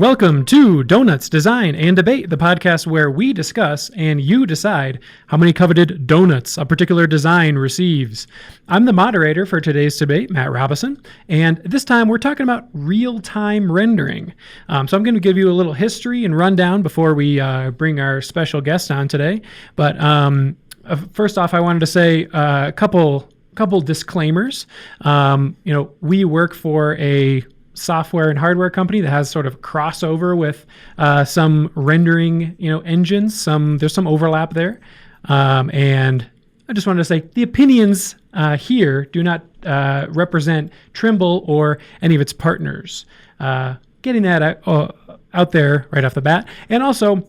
Welcome to Donuts, Design, and Debate, the podcast where we discuss and you decide how many coveted donuts a particular design receives. I'm the moderator for today's debate, Matt Robison, and this time we're talking about real-time rendering. So I'm going to give you a little history and rundown before we bring our special guest on today. But first off, I wanted to say a couple disclaimers. We work for a software and hardware company that has sort of crossover with some rendering, engines. There's some overlap there, and I just wanted to say the opinions here do not represent Trimble or any of its partners. Getting that out there right off the bat, and also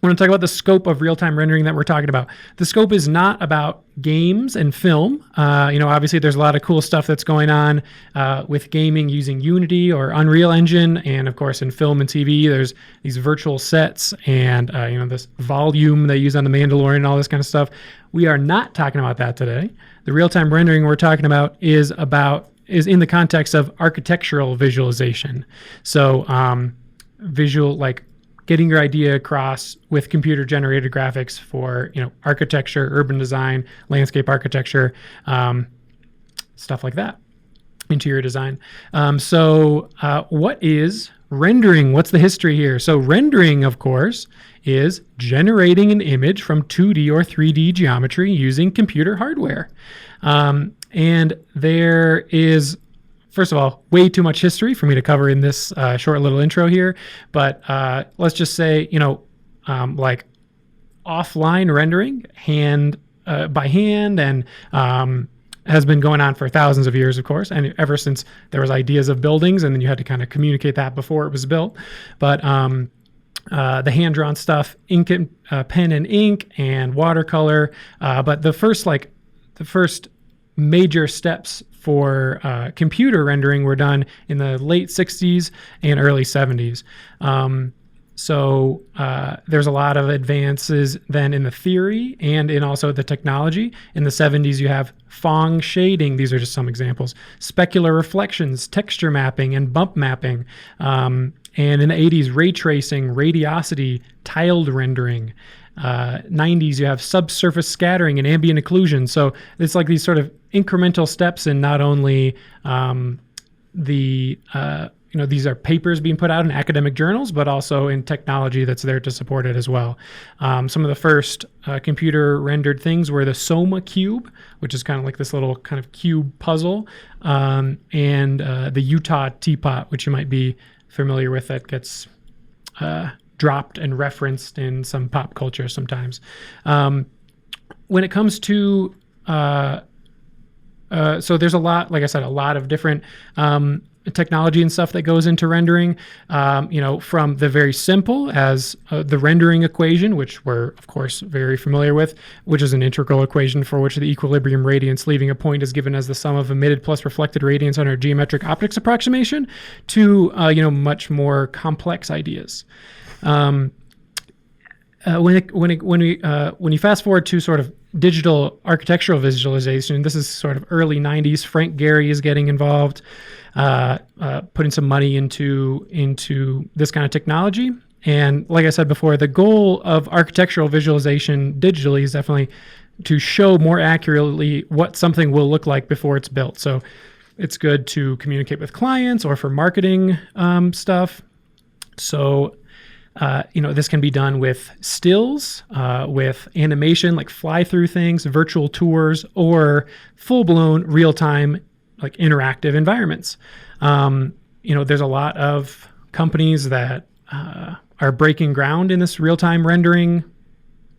I want to talk about the scope of real-time rendering that we're talking about. The scope is not about games and film. Obviously there's a lot of cool stuff that's going on with gaming using Unity or Unreal Engine. And of course in film and TV, there's these virtual sets and, this volume they use on The Mandalorian and all this kind of stuff. We are not talking about that today. The real-time rendering we're talking about is in the context of architectural visualization. So visual, like getting your idea across with computer-generated graphics for, architecture, urban design, landscape architecture, stuff like that, interior design. What is rendering? What's the history here? So rendering, of course, is generating an image from 2D or 3D geometry using computer hardware. And there is, first of all, way too much history for me to cover in this short little intro here. But let's just say, like offline rendering, by hand, and has been going on for thousands of years, of course, and ever since there was ideas of buildings, and then you had to kind of communicate that before it was built. But the hand-drawn stuff, pen and ink, and watercolor. But the first major steps for computer rendering were done in the late 60s and early 70s. There's a lot of advances then in the theory and in also the technology. In the 70s, you have Phong shading. These are just some examples. Specular reflections, texture mapping, and bump mapping. And in the 80s, ray tracing, radiosity, tiled rendering. 90s, you have subsurface scattering and ambient occlusion. So it's like these sort of incremental steps in not only these are papers being put out in academic journals, but also in technology that's there to support it as well. Some of the first computer rendered things were the Soma cube, which is kind of like this little kind of cube puzzle, and the Utah teapot, which you might be familiar with, that gets dropped and referenced in some pop culture sometimes. When it comes to, so there's a lot, like I said, a lot of different technology and stuff that goes into rendering, from the very simple as the rendering equation, which we're, of course, very familiar with, which is an integral equation for which the equilibrium radiance leaving a point is given as the sum of emitted plus reflected radiance under a geometric optics approximation, to, much more complex ideas. When you fast forward to sort of digital architectural visualization, this is sort of early 90s. Frank Gehry is getting involved, putting some money into this kind of technology. And like I said before, the goal of architectural visualization digitally is definitely to show more accurately what something will look like before it's built. So it's good to communicate with clients or for marketing stuff. So this can be done with stills, with animation, like fly-through things, virtual tours, or full-blown real-time, like interactive environments. There's a lot of companies that are breaking ground in this real-time rendering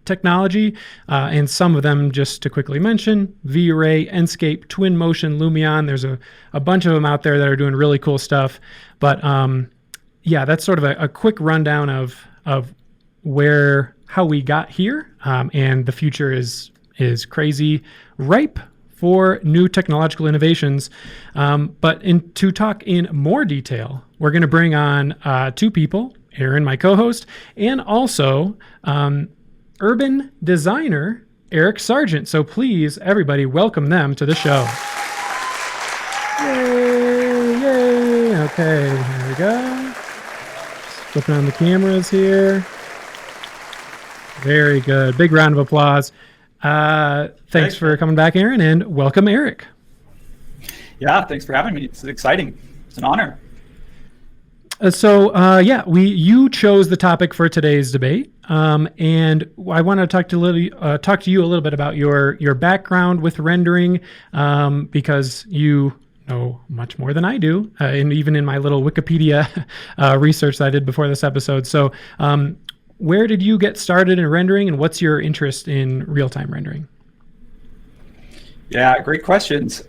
technology, and some of them, just to quickly mention, V-Ray, Enscape, Twinmotion, Lumion. There's a bunch of them out there that are doing really cool stuff. But that's sort of a quick rundown of how we got here, and the future is crazy, ripe for new technological innovations. But to talk in more detail, we're going to bring on two people, Aaron, my co-host, and also urban designer Eric Sargeant. So please, everybody, welcome them to the show. Yay, yay. Okay, here we go. flipping on the cameras here. Very good. Big round of applause. Thanks for coming back, Aaron, and welcome, Eric. Yeah, thanks for having me. It's exciting. It's an honor. You chose the topic for today's debate, and I want to talk to you a little bit about your background with rendering, because you know much more than I do, and even in my little Wikipedia research that I did before this episode. So, where did you get started in rendering, and what's your interest in real-time rendering? Yeah, great questions.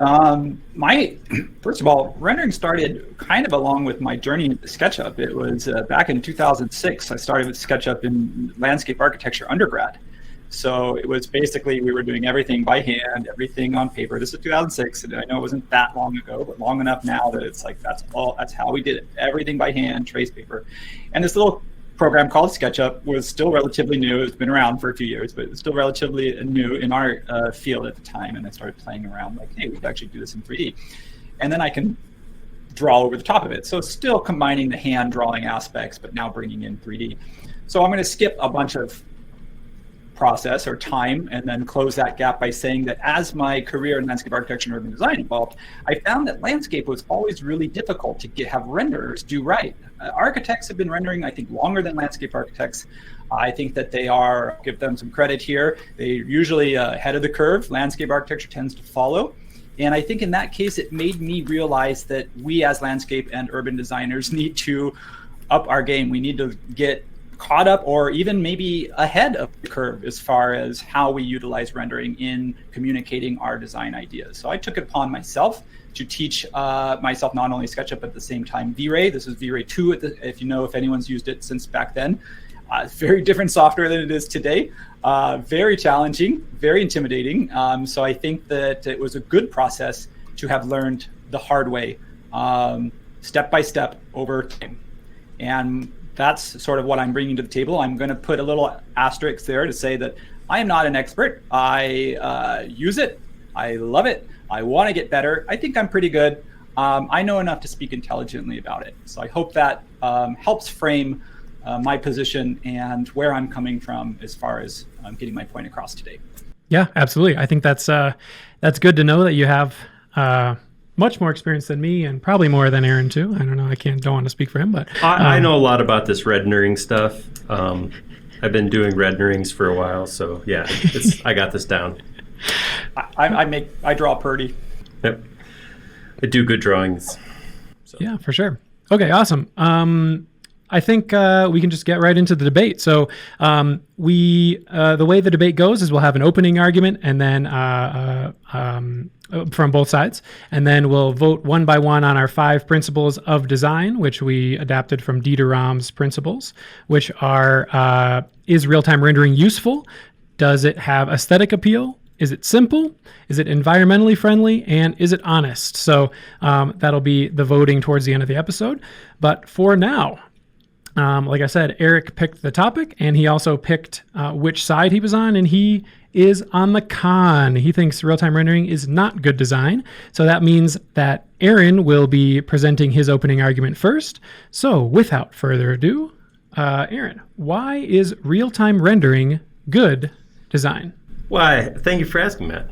First of all, rendering started kind of along with my journey into SketchUp. It was back in 2006. I started with SketchUp in landscape architecture undergrad. So it was basically, we were doing everything by hand, everything on paper. This is 2006, and I know it wasn't that long ago, but long enough now that it's like, that's how we did it. Everything by hand, trace paper. And this little program called SketchUp was still relatively new. It's been around for a few years, but it was still relatively new in our field at the time. And I started playing around like, hey, we could actually do this in 3D. And then I can draw over the top of it. So still combining the hand drawing aspects, but now bringing in 3D. So I'm going to skip a bunch of process or time and then close that gap by saying that as my career in landscape architecture and urban design evolved, I found that landscape was always really difficult to have renderers do right. Architects have been rendering, I think, longer than landscape architects. I think that they are, give them some credit here, they're usually ahead of the curve. Landscape architecture tends to follow. And I think in that case, it made me realize that we as landscape and urban designers need to up our game. We need to get caught up or even maybe ahead of the curve as far as how we utilize rendering in communicating our design ideas. So I took it upon myself to teach myself not only SketchUp, but at the same time V-Ray. This is V-Ray 2, if anyone's used it since back then. It's very different software than it is today. Very challenging, very intimidating. So I think that it was a good process to have learned the hard way, step by step over time. And that's sort of what I'm bringing to the table. I'm going to put a little asterisk there to say that I am not an expert. I use it. I love it. I want to get better. I think I'm pretty good. I know enough to speak intelligently about it. So I hope that helps frame my position and where I'm coming from as far as getting my point across today. Yeah, absolutely. I think that's good to know that you have much more experience than me, and probably more than Aaron too. I don't know. Don't want to speak for him, but I know a lot about this rendering stuff. I've been doing renderings for a while, so yeah, I got this down. I draw pretty. Yep, I do good drawings. So. Yeah, for sure. Okay, awesome. I think we can just get right into the debate. So the way the debate goes is we'll have an opening argument, and then from both sides, and then we'll vote one by one on our 5 principles of design, which we adapted from Dieter Rams' principles, which are: is real-time rendering useful? Does it have aesthetic appeal? Is it simple? Is it environmentally friendly? And is it honest? So that'll be the voting towards the end of the episode. But for now, like I said, Eric picked the topic, and he also picked which side he was on, and he is on the con. He thinks real-time rendering is not good design. So that means that Aaron will be presenting his opening argument first. So without further ado, Aaron, why is real-time rendering good design? Why? Thank you for asking, Matt.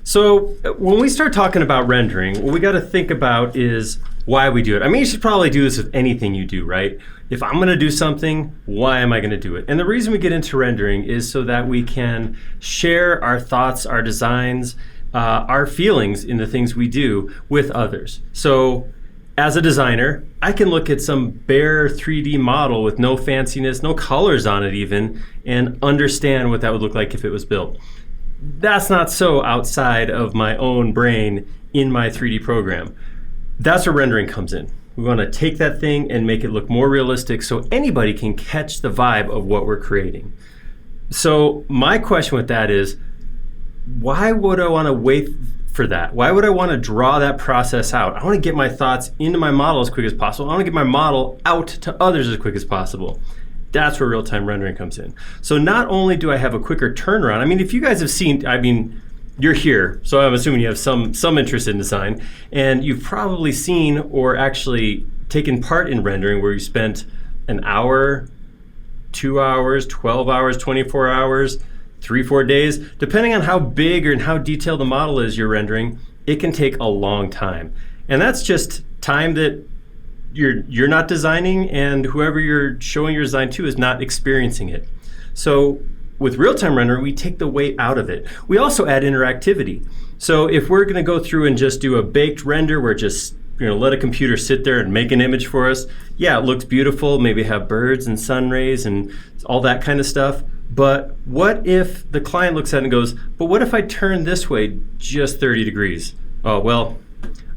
So when we start talking about rendering, what we got to think about is why we do it. I mean, you should probably do this with anything you do, right? If I'm going to do something, why am I going to do it? And the reason we get into rendering is so that we can share our thoughts, our designs, our feelings in the things we do with others. So as a designer, I can look at some bare 3D model with no fanciness, no colors on it even, and understand what that would look like if it was built. That's not so outside of my own brain in my 3D program. That's where rendering comes in. We want to take that thing and make it look more realistic so anybody can catch the vibe of what we're creating. So my question with that is, why would I want to wait for that? Why would I want to draw that process out? I want to get my thoughts into my model as quick as possible. I want to get my model out to others as quick as possible. That's where real-time rendering comes in. So not only do I have a quicker turnaround, I mean, if you guys have seen, you're here, so I'm assuming you have some interest in design, and you've probably seen or actually taken part in rendering where you spent an hour, 2 hours, 12 hours, 24 hours, 3-4 days, depending on how big and how detailed the model is you're rendering, it can take a long time. And that's just time that you're not designing, and whoever you're showing your design to is not experiencing it. So with real-time rendering, we take the weight out of it. We also add interactivity. So if we're going to go through and just do a baked render where just let a computer sit there and make an image for us, yeah, it looks beautiful, maybe have birds and sun rays and all that kind of stuff. But what if the client looks at it and goes, but what if I turn this way just 30 degrees? Oh, well,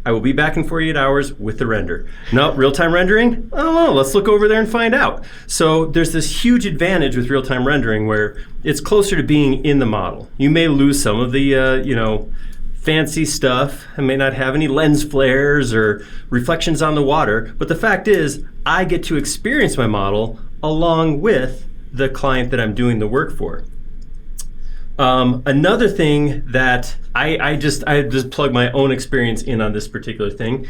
I will be back in 48 hours with the render. No, real-time rendering? I don't know, let's look over there and find out. So there's this huge advantage with real-time rendering where it's closer to being in the model. You may lose some of the, fancy stuff and may not have any lens flares or reflections on the water, but the fact is, I get to experience my model along with the client that I'm doing the work for. Another thing that I just plug my own experience in on this particular thing.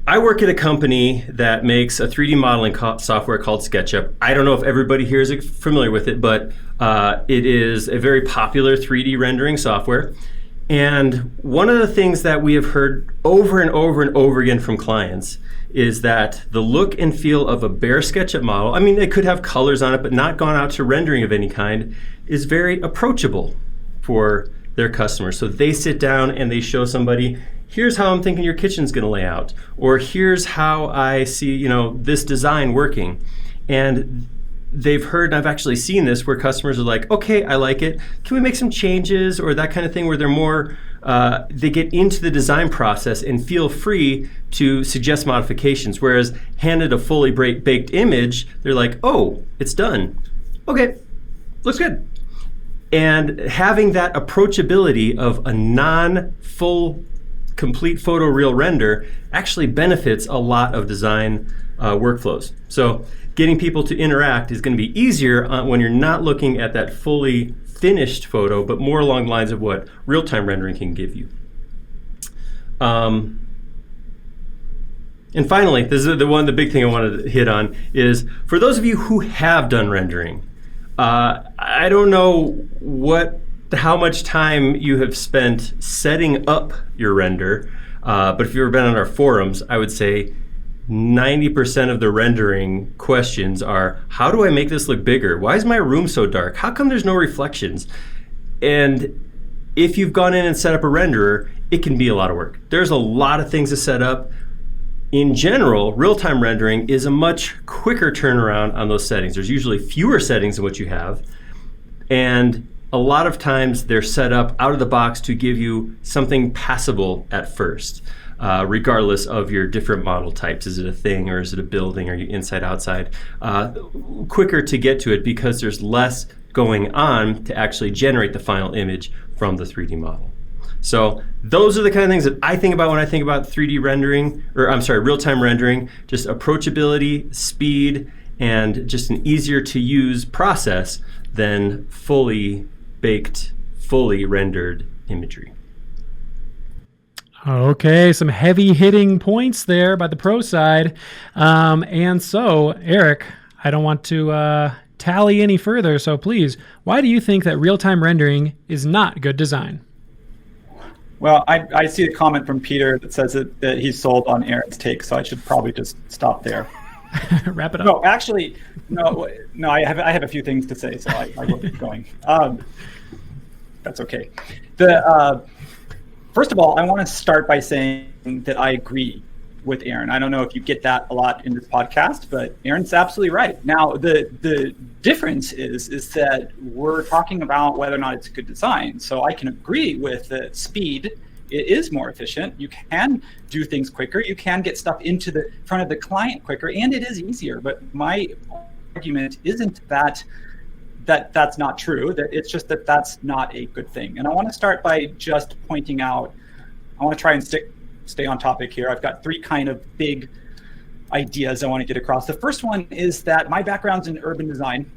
I work at a company that makes a 3D modeling software called SketchUp. I don't know if everybody here is familiar with it, but it is a very popular 3D rendering software. And one of the things that we have heard over and over and over again from clients is that the look and feel of a bare SketchUp model, I mean, they could have colors on it, but not gone out to rendering of any kind, is very approachable for their customers. So they sit down and they show somebody, here's how I'm thinking your kitchen's gonna lay out, or here's how I see, this design working. And they've heard, and I've actually seen this, where customers are like, okay, I like it. Can we make some changes, or that kind of thing, where they're more, they get into the design process and feel free to suggest modifications. Whereas handed a fully baked image, they're like, oh, it's done. Okay, looks good. And having that approachability of a non-full, complete photoreal render actually benefits a lot of design workflows. So getting people to interact is going to be easier when you're not looking at that fully finished photo, but more along the lines of what real-time rendering can give you. And finally, this is the big thing I wanted to hit on is, for those of you who have done rendering, I don't know how much time you have spent setting up your render, but if you've ever been on our forums, I would say 90% of the rendering questions are, how do I make this look bigger? Why is my room so dark? How come there's no reflections? And if you've gone in and set up a renderer, it can be a lot of work. There's a lot of things to set up. In general, real-time rendering is a much quicker turnaround on those settings. There's usually fewer settings than what you have. And a lot of times they're set up out of the box to give you something passable at first. Regardless of your different model types. Is it a thing, or is it a building? Are you inside, outside? Quicker to get to it because there's less going on to actually generate the final image from the 3D model. So those are the kind of things that I think about when I think about 3D rendering, real-time rendering, just approachability, speed, and just an easier to use process than fully baked, fully rendered imagery. Okay, some heavy hitting points there by the pro side. And so, Eric, I don't want to tally any further, so please, why do you think that real-time rendering is not good design? Well, I see a comment from Peter that says that he's sold on Aaron's take, so I should probably just stop there. Wrap it up. No, actually, no. I have a few things to say, so I will keep going. That's okay. First of all, I want to start by saying that I agree with Aaron. I don't know if you get that a lot in this podcast, but Aaron's absolutely right. Now, the difference is that we're talking about whether or not it's a good design. So I can agree with the speed. It is more efficient. You can do things quicker. You can get stuff into the front of the client quicker, and it is easier. But my argument isn't that's not true, that it's just that that's not a good thing. And I want to start by just pointing out, I want to try and stay on topic here. I've got three kind of big ideas I want to get across. The first one is that my background's in urban design,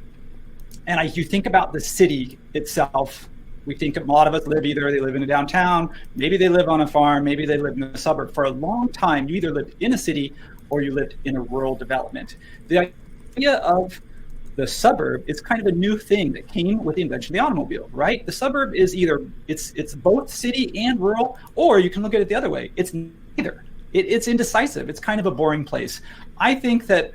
and you think about the city itself. We think a lot of us they live in a downtown, maybe they live on a farm, maybe they live in a suburb. For a long time, you either lived in a city or you lived in a rural development. The idea of the suburb is kind of a new thing that came with the invention of the automobile, right? The suburb is either it's both city and rural, or you can look at it the other way. It's neither. It's indecisive. It's kind of a boring place. I think that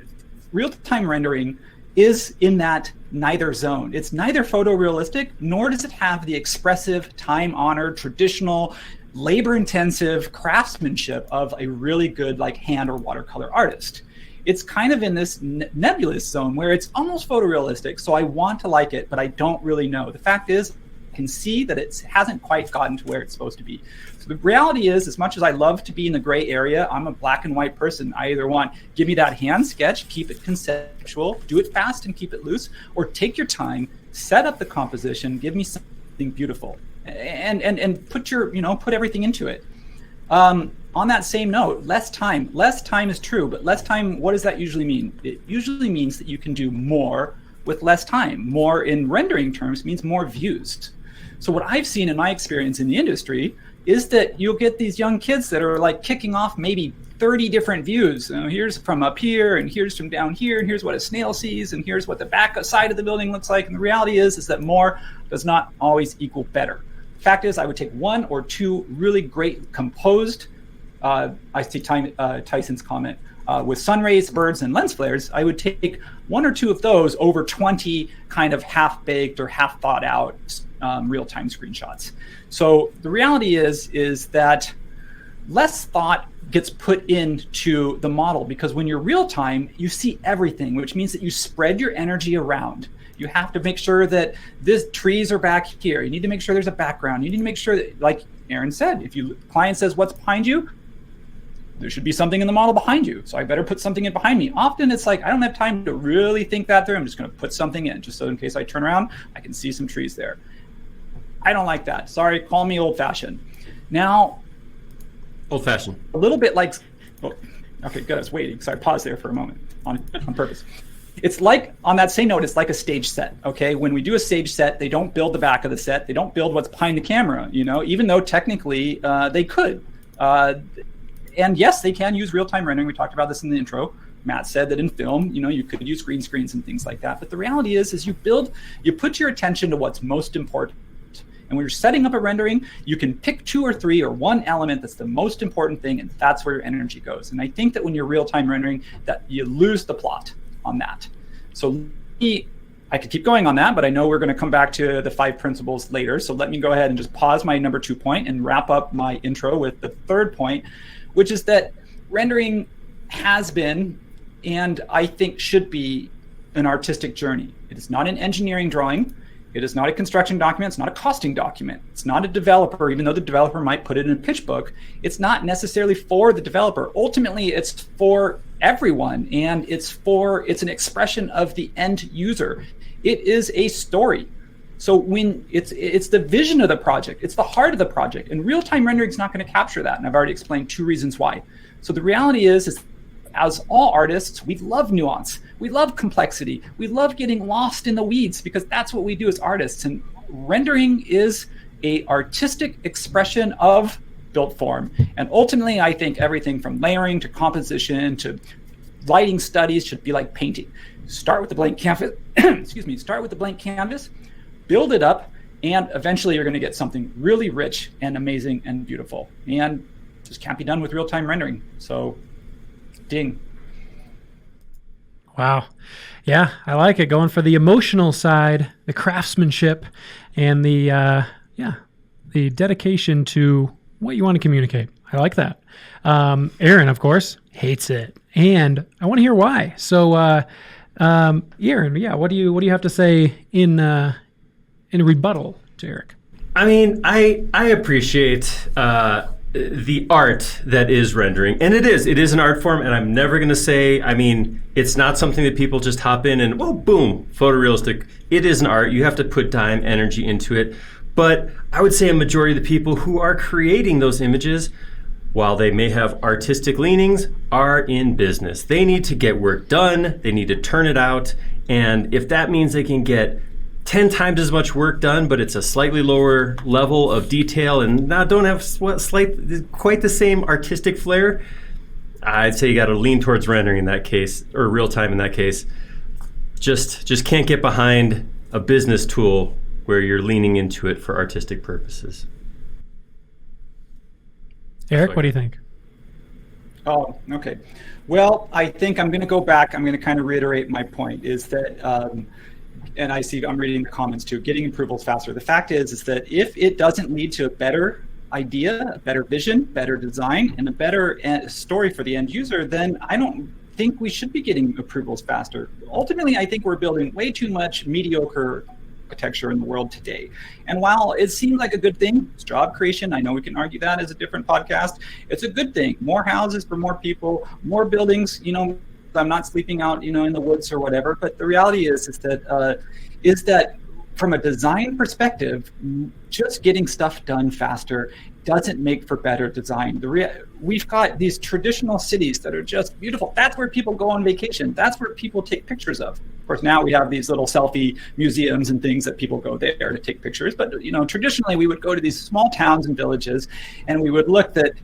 real-time rendering is in that neither zone. It's neither photorealistic, nor does it have the expressive, time-honored, traditional, labor-intensive craftsmanship of a really good like hand or watercolor artist. It's kind of in this nebulous zone where it's almost photorealistic, so I want to like it, but I don't really know. The fact is, I can see that it hasn't quite gotten to where it's supposed to be. So the reality is, as much as I love to be in the gray area, I'm a black and white person. I either want, give me that hand sketch, keep it conceptual, do it fast and keep it loose, or take your time, set up the composition, give me something beautiful, and put put everything into it. On that same note, less time is true, but less time, what does that usually mean? It usually means that you can do more with less time. More in rendering terms means more views. So what I've seen in my experience in the industry is that you'll get these young kids that are like kicking off maybe 30 different views. Here's from up here, and here's from down here, and here's what a snail sees, and here's what the back side of the building looks like. And the reality is that more does not always equal better. Fact is, I would take one or two really great composed, I see Tyson's comment, with sun rays, birds, and lens flares. I would take one or two of those over 20 kind of half-baked or half-thought-out real-time screenshots. So the reality is that less thought gets put into the model, because when you're real-time, you see everything, which means that you spread your energy around. You have to make sure that these trees are back here. You need to make sure there's a background. You need to make sure that, like Aaron said, if client says what's behind you, there should be something in the model behind you. So I better put something in behind me. Often it's like, I don't have time to really think that through. I'm just going to put something in, just so in case I turn around, I can see some trees there. I don't like that. Sorry, call me old-fashioned. Now, old-fashioned. A little bit like, okay, good. I was waiting, so I paused there for a moment on purpose. It's like, on that same note, it's like a stage set, okay? When we do a stage set, they don't build the back of the set. They don't build what's behind the camera, even though technically they could. And yes, they can use real-time rendering. We talked about this in the intro. Matt said that in film, you could use green screens and things like that. But the reality is you put your attention to what's most important. And when you're setting up a rendering, you can pick two or three or one element that's the most important thing, and that's where your energy goes. And I think that when you're real-time rendering, that you lose the plot on that. So I could keep going on that, but I know we're going to come back to the 5 principles later. So let me go ahead and just pause my number 2 point and wrap up my intro with the 3rd point, which is that rendering has been, and I think should be, an artistic journey. It is not an engineering drawing. It is not a construction document. It's not a costing document. It's not a developer, even though the developer might put it in a pitch book. It's not necessarily for the developer. Ultimately, it's for everyone, and it's an expression of the end user. It is a story. So when it's the vision of the project, it's the heart of the project, and real-time rendering is not going to capture that. And I've already explained 2 reasons why. So the reality is as all artists, we love nuance. We love complexity. We love getting lost in the weeds, because that's what we do as artists. And rendering is a artistic expression of built form. And ultimately, I think everything from layering to composition to lighting studies should be like painting. Start with the blank canvas. Start with the blank canvas, build it up, and eventually you're going to get something really rich and amazing and beautiful. And just can't be done with real-time rendering. So, ding. Wow. Yeah, I like it. Going for the emotional side, the craftsmanship, and the dedication to what you want to communicate. I like that. Aaron, of course, hates it, and I want to hear why. So, Aaron, what do you have to say in a rebuttal to Eric? I mean, I appreciate the art that is rendering, and it is an art form, and I'm never going to say, it's not something that people just hop in and, boom, photorealistic. It is an art. You have to put time, energy into it. But I would say a majority of the people who are creating those images, while they may have artistic leanings, are in business. They need to get work done. They need to turn it out. And if that means they can get 10 times as much work done, but it's a slightly lower level of detail and don't have quite the same artistic flair, I'd say you got to lean towards rendering in that case, or real time in that case. Just can't get behind a business tool where you're leaning into it for artistic purposes. Eric, what do you think? Oh, okay. Well, I think I'm going to go back. I'm going to kind of reiterate my point is that, and I see I'm reading the comments too, getting approvals faster. The fact is that if it doesn't lead to a better idea, a better vision, better design, and a better story for the end user, then I don't think we should be getting approvals faster. Ultimately, I think we're building way too much mediocre architecture in the world today. And while it seems like a good thing, it's job creation. I know we can argue that as a different podcast. It's a good thing. More houses for more people, more buildings. I'm not sleeping out, in the woods or whatever. But the reality is that from a design perspective, just getting stuff done faster doesn't make for better design. We've got these traditional cities that are just beautiful. That's where people go on vacation. That's where people take pictures of. Of course, now we have these little selfie museums and things that people go there to take pictures. But traditionally, we would go to these small towns and villages, and we would look at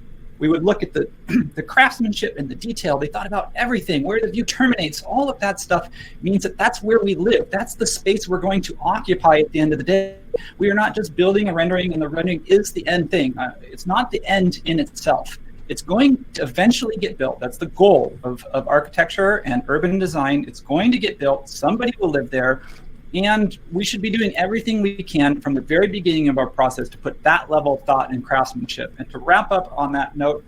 the craftsmanship and the detail. They thought about everything, where the view terminates. All of that stuff means that that's where we live. That's the space we're going to occupy at the end of the day. We are not just building a rendering, and the rendering is the end thing. It's not the end in itself. It's going to eventually get built. That's the goal of architecture and urban design. It's going to get built. Somebody will live there. And we should be doing everything we can from the very beginning of our process to put that level of thought and craftsmanship. And to wrap up on that note,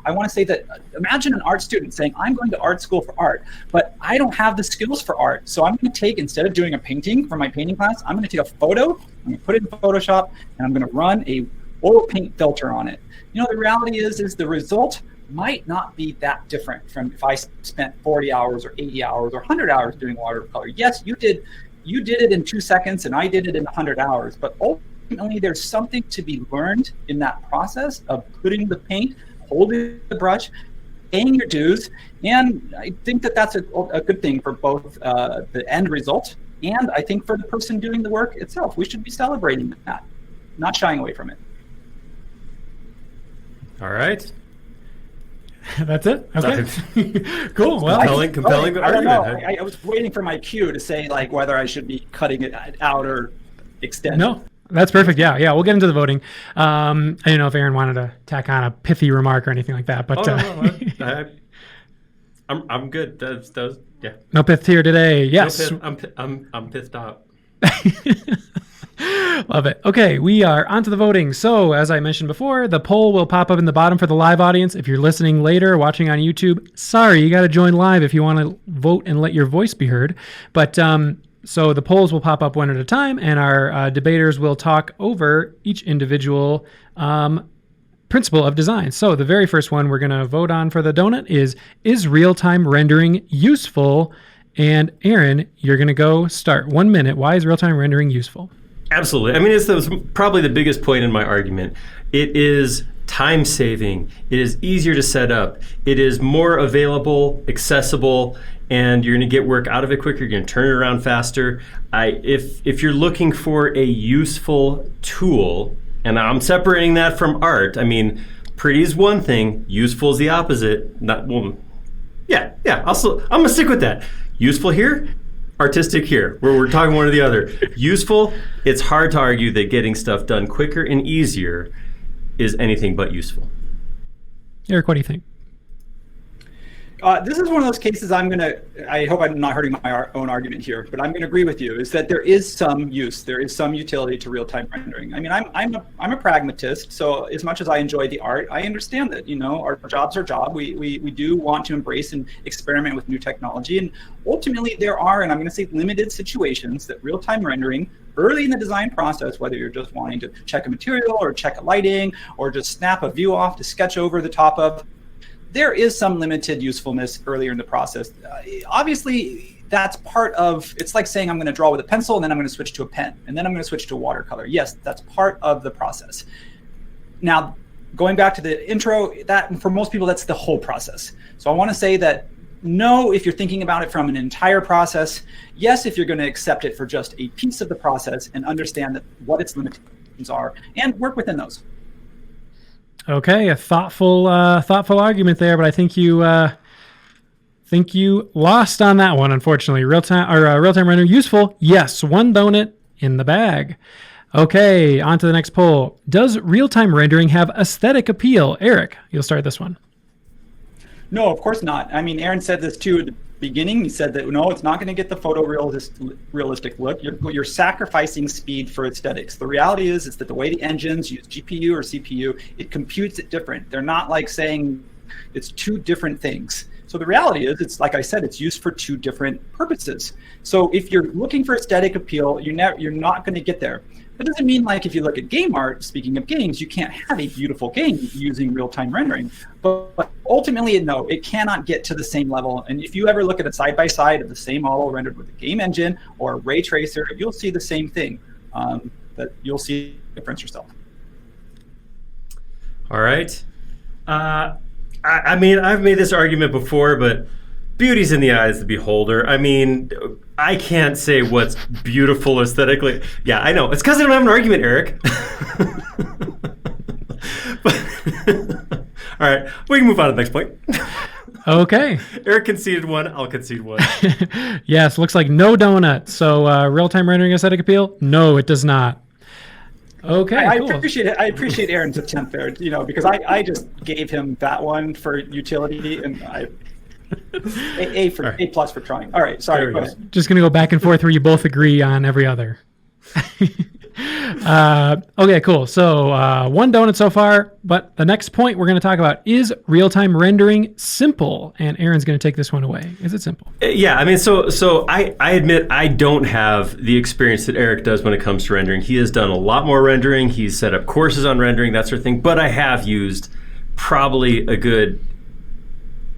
I want to say that imagine an art student saying, I'm going to art school for art, but I don't have the skills for art. So I'm going to take, instead of doing a painting for my painting class, I'm going to take a photo, I'm going to put it in Photoshop, and I'm going to run a oil paint filter on it. The reality is the result might not be that different from if I spent 40 hours or 80 hours or 100 hours doing watercolor. Yes, you did it in 2 seconds and I did it in 100 hours, but ultimately there's something to be learned in that process of putting the paint, holding the brush, paying your dues. And I think that that's a good thing for both the end result and I think for the person doing the work itself. We should be celebrating that, not shying away from it. All right. That's it? Okay. Cool. Well, compelling I don't argument. know. I was waiting for my cue to say whether I should be cutting it out or extending. No, that's perfect. Yeah. We'll get into the voting. I didn't know if Aaron wanted to tack on a pithy remark or anything like that, but I'm good. Yeah. No pith here today. Yes. No pith. I'm pissed off. Love it. Okay, we are on to the voting. So, as I mentioned before, the poll will pop up in the bottom for the live audience. If you're listening later, watching on YouTube, sorry, you got to join live if you want to vote and let your voice be heard. But so the polls will pop up one at a time, and our debaters will talk over each individual principle of design. So the very first one we're going to vote on for the donut is real-time rendering useful? And Aaron, you're going to go start. 1 minute. Why is real-time rendering useful? Absolutely. I mean, it's probably the biggest point in my argument. It is time saving. It is easier to set up. It is more available, accessible, and you're going to get work out of it quicker. You're going to turn it around faster. If you're looking for a useful tool, and I'm separating that from art. I mean, pretty is one thing. Useful is the opposite. I'm going to stick with that. Useful here, artistic here, where we're talking one or the other. Useful, it's hard to argue that getting stuff done quicker and easier is anything but useful. Eric, what do you think? This is one of those cases I hope I'm not hurting my own argument here, but I'm going to agree with you, is that there is some use, there is some utility to real-time rendering. I mean, I'm a pragmatist, so as much as I enjoy the art, I understand that, our job's our job. We do want to embrace and experiment with new technology, and ultimately there are, and I'm going to say limited situations that real-time rendering early in the design process, whether you're just wanting to check a material or check a lighting or just snap a view off to sketch over the top of, there is some limited usefulness earlier in the process. Obviously, that's part of, it's like saying I'm going to draw with a pencil and then I'm going to switch to a pen and then I'm going to switch to watercolor. Yes, that's part of the process. Now, going back to the intro, that for most people, that's the whole process. So I want to say that no, if you're thinking about it from an entire process. Yes, if you're going to accept it for just a piece of the process and understand that what its limitations are and work within those. Okay, a thoughtful argument there, but I think you lost on that one, unfortunately. Real-time rendering useful? Yes, one donut in the bag. Okay, on to the next poll. Does real-time rendering have aesthetic appeal? Eric, you'll start this one. No, of course not. I mean, Aaron said this too at the beginning. He said that, no, it's not going to get the photorealistic look. You're sacrificing speed for aesthetics. The reality is that the way the engines use GPU or CPU, it computes it different. They're not like saying it's two different things. So the reality is, it's like I said, it's used for two different purposes. So if you're looking for aesthetic appeal, you're not going to get there. That doesn't mean, like, if you look at game art, speaking of games, you can't have a beautiful game using real-time rendering. But ultimately, no, it cannot get to the same level. And if you ever look at a side-by-side of the same model rendered with a game engine or a ray tracer, you'll see the same thing, that you'll see the difference yourself. All right. I mean, I've made this argument before, but beauty's in the eyes of the beholder. I mean, I can't say what's beautiful aesthetically. Yeah, I know. It's because I don't have an argument, Eric. All right, we can move on to the next point. Okay. Eric conceded one. I'll concede one. Yes, looks like no donut. So real-time rendering aesthetic appeal? No, it does not. Okay, cool. I appreciate Aaron's attempt there, because I just gave him that one for utility, and A plus for trying. All right, sorry. Go ahead. Just gonna go back and forth where you both agree on every other. Okay, cool. So one donut so far, but the next point we're going to talk about is real-time rendering simple, and Aaron's going to take this one away. Is it simple? Yeah, I mean, so I admit I don't have the experience that Eric does when it comes to rendering. He has done a lot more rendering. He's set up courses on rendering, that sort of thing, but I have used probably a good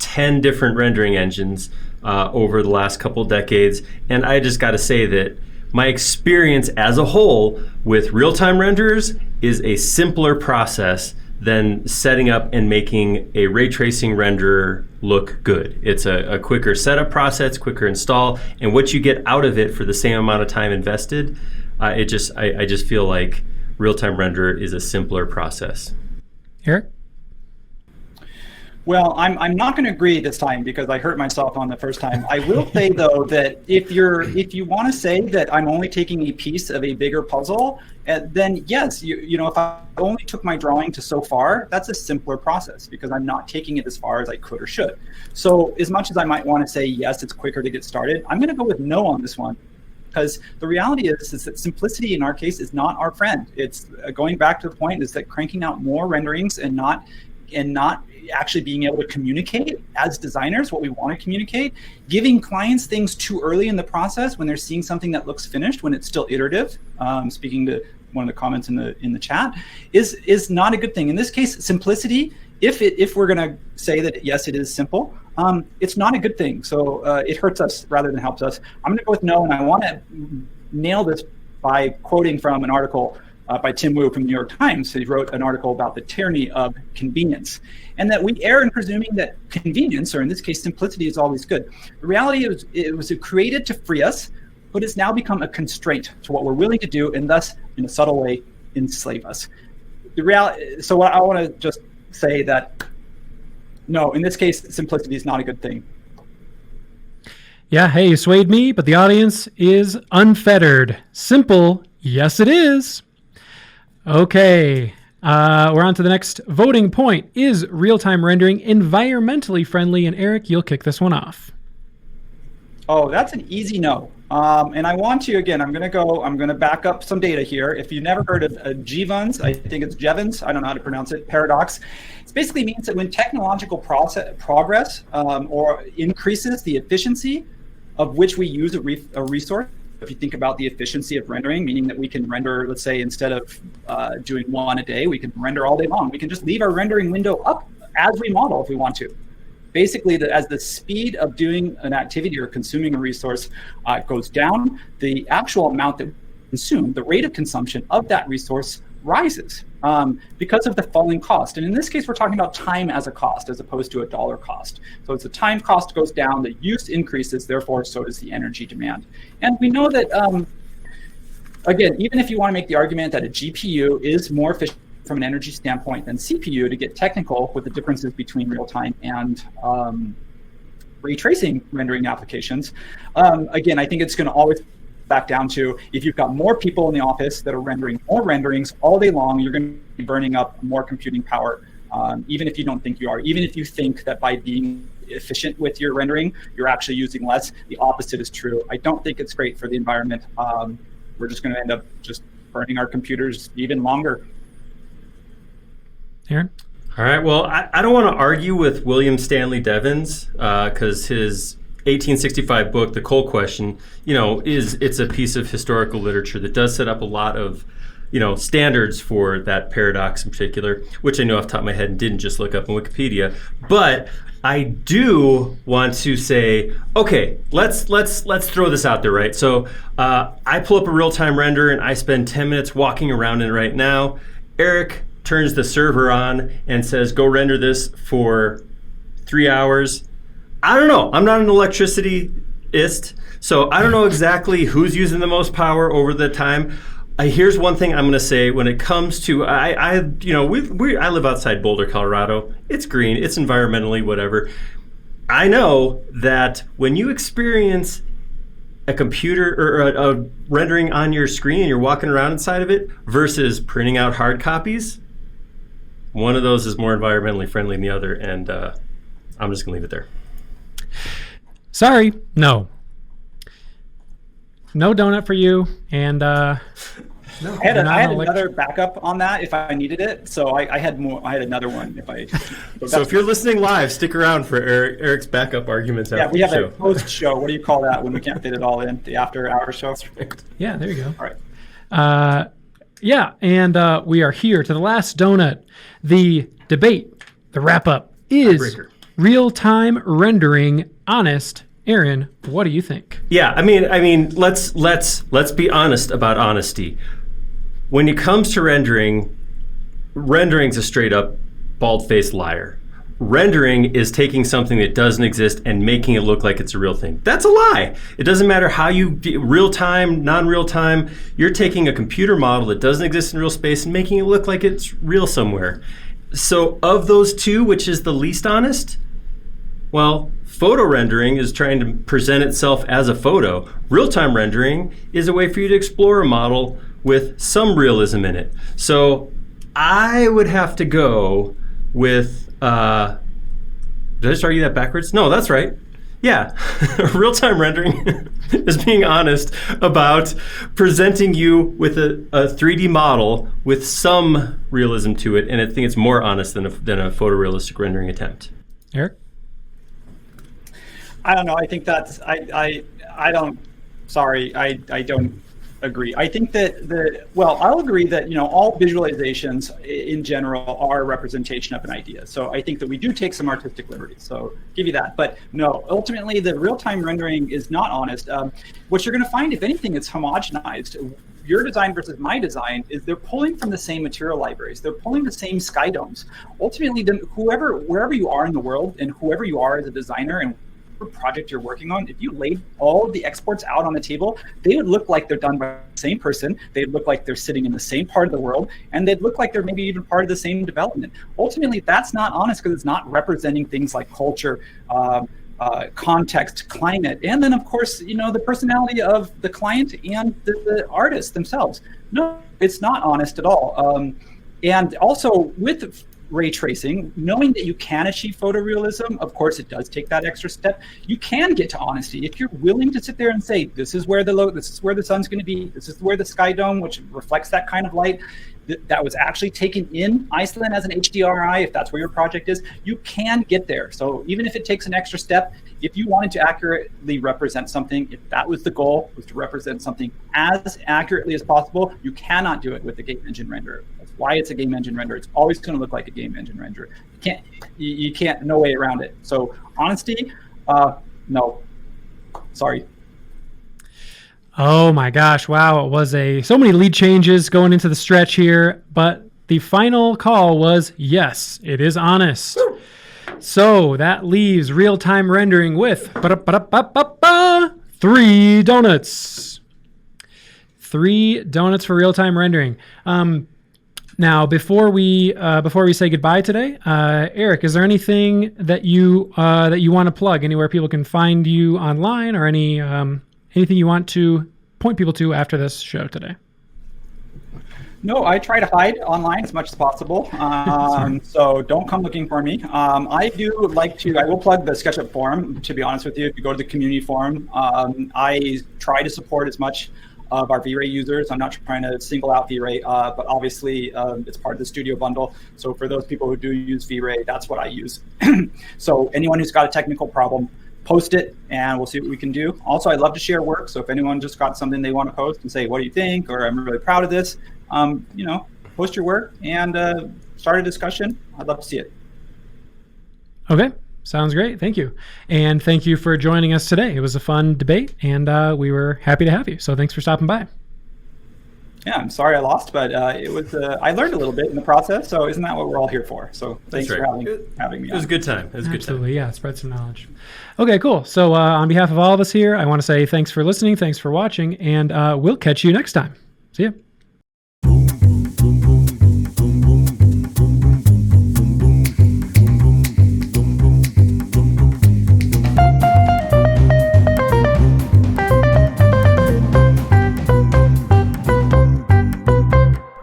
10 different rendering engines over the last couple decades, and I just got to say that my experience as a whole with real-time renderers is a simpler process than setting up and making a ray tracing renderer look good. It's a quicker setup process, quicker install, and what you get out of it for the same amount of time invested, I just feel like real-time renderer is a simpler process. Eric? Well, I'm not going to agree this time because I hurt myself on the first time. I will say though that if you want to say that I'm only taking a piece of a bigger puzzle, then yes, if I only took my drawing to so far, that's a simpler process because I'm not taking it as far as I could or should. So as much as I might want to say yes, it's quicker to get started, I'm going to go with no on this one. Because the reality is that simplicity in our case is not our friend. It's going back to the point is that cranking out more renderings and not actually being able to communicate as designers what we want to communicate, giving clients things too early in the process when they're seeing something that looks finished when it's still iterative, speaking to one of the comments in the chat, is not a good thing. In this case, simplicity, if we're going to say that yes, it is simple, it's not a good thing. So it hurts us rather than helps us. I'm going to go with no, and I want to nail this by quoting from an article by Tim Wu from the New York Times. He wrote an article about the tyranny of convenience, and that we err in presuming that convenience, or in this case simplicity, is always good. The reality is it was created to free us, but it's now become a constraint to what we're willing to do, and thus, in a subtle way, enslave us. So I want to just say that, no, in this case, simplicity is not a good thing. Yeah, hey, you swayed me, but the audience is unfettered. Simple, yes it is. Okay, we're on to the next voting point. Is real-time rendering environmentally friendly? And Eric, you'll kick this one off. Oh, that's an easy no. And I want to, again, I'm going to back up some data here. If you've never heard of Jevons, I think it's Jevons, I don't know how to pronounce it, paradox. It basically means that when technological progress or increases the efficiency of which we use a resource, if you think about the efficiency of rendering, meaning that we can render, let's say, instead of doing one a day, we can render all day long. We can just leave our rendering window up as we model if we want to. Basically, as the speed of doing an activity or consuming a resource goes down, the actual amount that we consume, the rate of consumption of that resource rises because of the falling cost. And in this case, we're talking about time as a cost as opposed to a dollar cost. So as the time cost goes down, the use increases, therefore so does the energy demand. And we know that, again, even if you want to make the argument that a GPU is more efficient from an energy standpoint than CPU to get technical with the differences between real-time and ray tracing rendering applications. Again, I think it's going to always back down to, if you've got more people in the office that are rendering more renderings all day long, you're going to be burning up more computing power, even if you don't think you are. Even if you think that by being efficient with your rendering, you're actually using less, the opposite is true. I don't think it's great for the environment. We're just going to end up just burning our computers even longer. Aaron? All right. Well, I don't want to argue with William Stanley Devins because his 1865 book, The Coal Question, it's a piece of historical literature that does set up a lot of, standards for that paradox in particular, which I know off the top of my head and didn't just look up on Wikipedia. But I do want to say, okay, let's throw this out there, right? So I pull up a real-time render and I spend 10 minutes walking around in it right now. Eric turns the server on and says, go render this for 3 hours. I don't know. I'm not an electricityist, so I don't know exactly who's using the most power over the time. Here's one thing I'm going to say when it comes to I live outside Boulder, Colorado. It's green. It's environmentally whatever. I know that when you experience a computer or a rendering on your screen and you're walking around inside of it versus printing out hard copies, one of those is more environmentally friendly than the other, and I'm just going to leave it there. Sorry, no donut for you. And I had another backup on that if I needed it. So I had another one if I. So if you're listening live, stick around for Eric's backup arguments. Yeah, we have a post show. What do you call that when we can't fit it all in? The after hour show. Yeah, there you go. All right. Yeah, and we are here to the last donut. The debate, the wrap up is real-time rendering honest. Aaron, what do you think? Yeah, I mean, let's be honest about honesty. When it comes to rendering's a straight up bald-faced liar. Rendering is taking something that doesn't exist and making it look like it's a real thing. That's a lie. It doesn't matter how you real-time, non-real-time, you're taking a computer model that doesn't exist in real space and making it look like it's real somewhere. So of those two, which is the least honest? Well, photo rendering is trying to present itself as a photo. Real-time rendering is a way for you to explore a model with some realism in it. So I would have to go with, did I just argue that backwards? No, that's right. Yeah, real-time rendering is being honest about presenting you with a 3D model with some realism to it, and I think it's more honest than a photorealistic rendering attempt. Eric? I don't know. I think that's I don't agree. I think that I'll agree that all visualizations in general are a representation of an idea. So I think that we do take some artistic liberties. So give you that. But no, ultimately the real-time rendering is not honest. What you're going to find, if anything, it's homogenized. Your design versus my design is they're pulling from the same material libraries. They're pulling the same sky domes. Ultimately, wherever you are in the world and whoever you are as a designer and project you're working on, if you laid all of the exports out on the table, they would look like they're done by the same person. They'd look like they're sitting in the same part of the world, and they'd look like they're maybe even part of the same development. Ultimately, that's not honest because it's not representing things like culture, context, climate, and then of course, the personality of the client and the artists themselves. No, it's not honest at all. And also with ray tracing, knowing that you can achieve photorealism, of course it does take that extra step. You can get to honesty if you're willing to sit there and say, this is where the sun's going to be, this is where the sky dome, which reflects that kind of light, that was actually taken in Iceland as an HDRI, if that's where your project is, you can get there. So even if it takes an extra step, if you wanted to accurately represent something, if that was the goal, was to represent something as accurately as possible, you cannot do it with a game engine renderer. That's why it's a game engine renderer. It's always going to look like a game engine renderer. You can't, no way around it. So honesty, no, sorry. Oh my gosh, wow, it was so many lead changes going into the stretch here, but the final call was yes, it is honest. Woo! So that leaves real-time rendering with 3 donuts. 3 donuts for real-time rendering. Now, before we say goodbye today, Eric, is there anything that you want to plug? Anywhere people can find you online, or anything you want to point people to after this show today? No, I try to hide online as much as possible. So don't come looking for me. I will plug the SketchUp Forum, to be honest with you. If you go to the community forum, I try to support as much of our V-Ray users. I'm not trying to single out V-Ray, but obviously it's part of the studio bundle. So for those people who do use V-Ray, that's what I use. So anyone who's got a technical problem, post it and we'll see what we can do. Also, I'd love to share work. So if anyone just got something they want to post and say, what do you think? Or I'm really proud of this, post your work and start a discussion. I'd love to see it. Okay, sounds great. Thank you. And thank you for joining us today. It was a fun debate and we were happy to have you. So thanks for stopping by. Yeah, I'm sorry I lost, but it was. I learned a little bit in the process, so isn't that what we're all here for? So thanks for having me. It was a good time. Absolutely, yeah, spread some knowledge. Okay, cool. So on behalf of all of us here, I want to say thanks for listening, thanks for watching, and we'll catch you next time. See ya.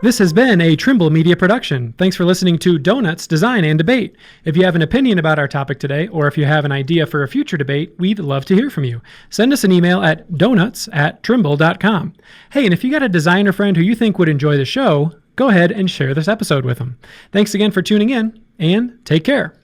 This has been a Trimble Media production. Thanks for listening to Donuts, Design, and Debate. If you have an opinion about our topic today, or if you have an idea for a future debate, we'd love to hear from you. Send us an email at donuts@trimble.com. Hey, and if you got a designer friend who you think would enjoy the show, go ahead and share this episode with them. Thanks again for tuning in, and take care.